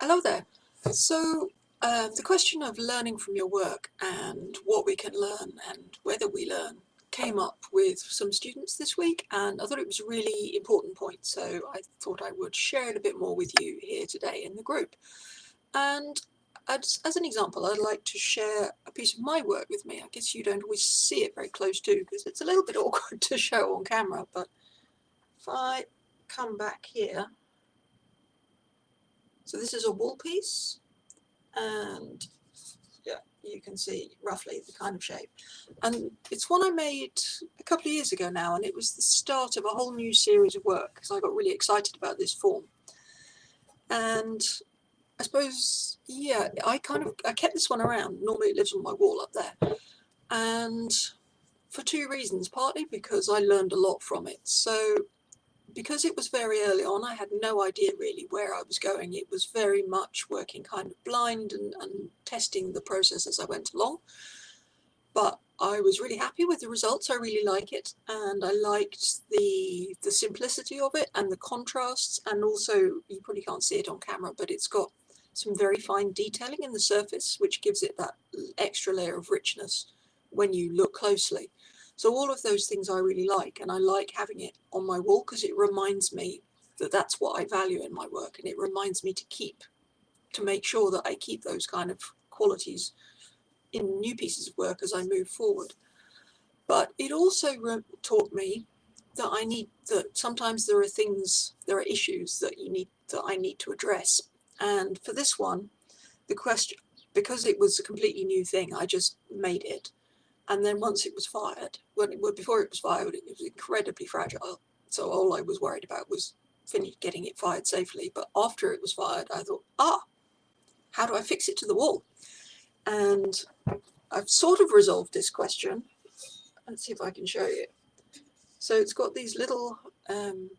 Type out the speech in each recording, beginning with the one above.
Hello there. So, the question of learning from your work and what we can learn and whether we learn came up with some students this week, and I thought it was a really important point, so I thought I would share it a bit more with you here today in the group. And as an example, I'd like to share a piece of my work with me. I guess you don't always see it very close to because it's a little bit awkward to show on camera, but if I come back here, so this is a wall piece, and yeah, you can see roughly the kind of shape. And it's one I made a couple of years ago now, and it was the start of a whole new series of work because I got really excited about this form. And I suppose, yeah, I kept this one around. Normally it lives on my wall up there. And for two reasons, partly because I learned a lot from it. So because it was very early on, I had no idea really where I was going. It was very much working kind of blind and testing the process as I went along. But I was really happy with the results. I really like it, and I liked the simplicity of it and the contrasts, and also, you probably can't see it on camera, but it's got some very fine detailing in the surface, which gives it that extra layer of richness when you look closely. So all of those things I really like, and I like having it on my wall because it reminds me that that's what I value in my work, and it reminds me to make sure that I keep those kind of qualities in new pieces of work as I move forward. But it also taught me that sometimes there are issues that I need to address. And for this one, the question, because it was a completely new thing, I just made it. And then once it was fired, before it was fired, it was incredibly fragile. So all I was worried about was getting it fired safely. But after it was fired, I thought, how do I fix it to the wall? And I've sort of resolved this question. Let's see if I can show you. So it's got these little, can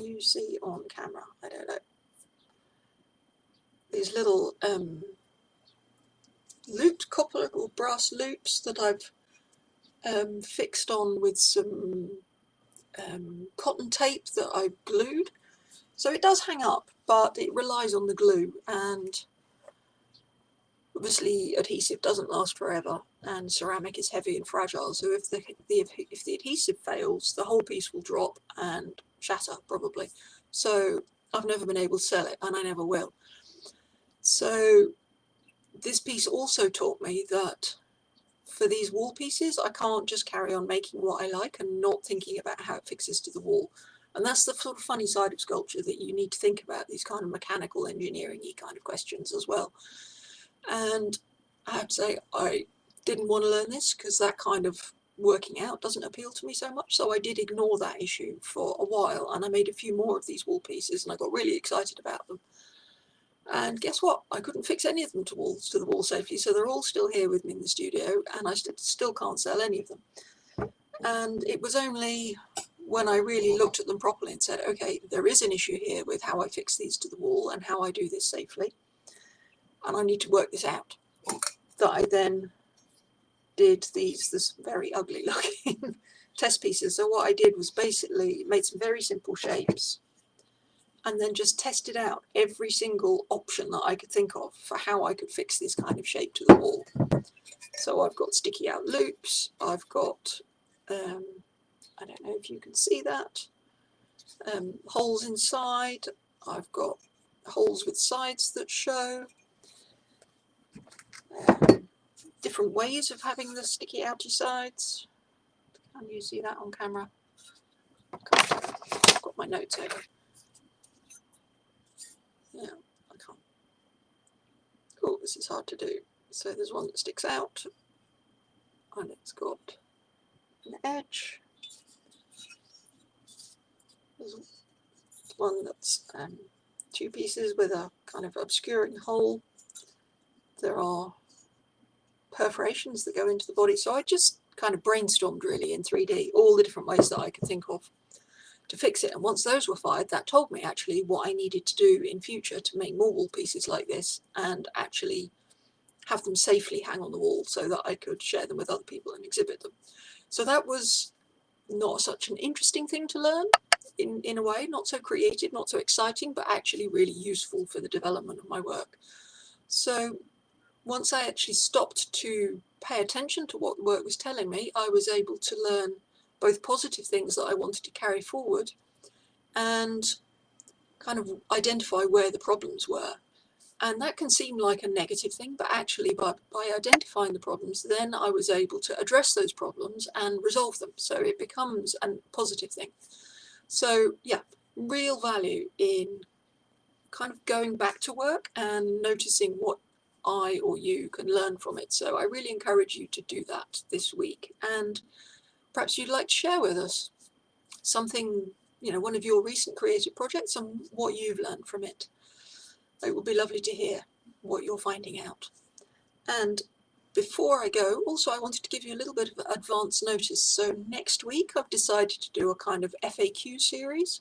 you see on camera? I don't know. These little looped copper or brass loops that I've fixed on with some cotton tape that I glued. So it does hang up, but it relies on the glue, and obviously adhesive doesn't last forever, and ceramic is heavy and fragile, so if the adhesive fails, the whole piece will drop and shatter probably. So I've never been able to sell it, and I never will. So this piece also taught me that for these wall pieces, I can't just carry on making what I like and not thinking about how it fixes to the wall. And that's the sort of funny side of sculpture, that you need to think about these kind of mechanical engineering-y kind of questions as well. And I have to say, I didn't want to learn this because that kind of working out doesn't appeal to me so much. So I did ignore that issue for a while, and I made a few more of these wall pieces, and I got really excited about them. And guess what? I couldn't fix any of them to the wall safely, so they're all still here with me in the studio, and I still can't sell any of them. And it was only when I really looked at them properly and said, okay, there is an issue here with how I fix these to the wall and how I do this safely, and I need to work this out, that I then did this very ugly looking test pieces. So what I did was basically made some very simple shapes and then just tested out every single option that I could think of for how I could fix this kind of shape to the wall. So I've got sticky out loops, I've got, I don't know if you can see that, holes inside, I've got holes with sides that show, different ways of having the sticky outy sides. Can you see that on camera? I've got my notes over. Yeah, I can't. Oh, this is hard to do. So there's one that sticks out, and it's got an edge. There's one that's two pieces with a kind of obscuring hole. There are perforations that go into the body. So I just kind of brainstormed really in 3D all the different ways that I could think of to fix it. And once those were fired, that told me actually what I needed to do in future to make more wall pieces like this and actually have them safely hang on the wall so that I could share them with other people and exhibit them. So that was not such an interesting thing to learn, in a way, not so creative, not so exciting, but actually really useful for the development of my work. So once I actually stopped to pay attention to what the work was telling me, I was able to learn both positive things that I wanted to carry forward and kind of identify where the problems were. And that can seem like a negative thing, but actually by identifying the problems, then I was able to address those problems and resolve them. So it becomes a positive thing. So yeah, real value in kind of going back to work and noticing what I or you can learn from it. So I really encourage you to do that this week. And perhaps you'd like to share with us something, one of your recent creative projects and what you've learned from it. It would be lovely to hear what you're finding out. And before I go, also I wanted to give you a little bit of advance notice. So next week I've decided to do a kind of FAQ series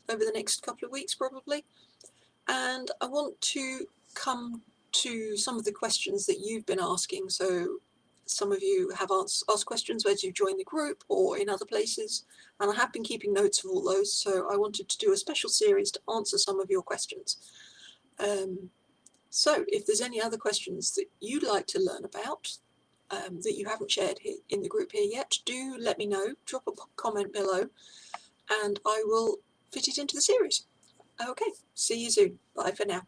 over the next couple of weeks probably. And I want to come to some of the questions that you've been asking. So some of you have asked questions as you join the group or in other places, and I have been keeping notes of all those. So I wanted to do a special series to answer some of your questions. So if there's any other questions that you'd like to learn about that you haven't shared here in the group here yet, do let me know. Drop a comment below and I will fit it into the series. Okay, see you soon. Bye for now.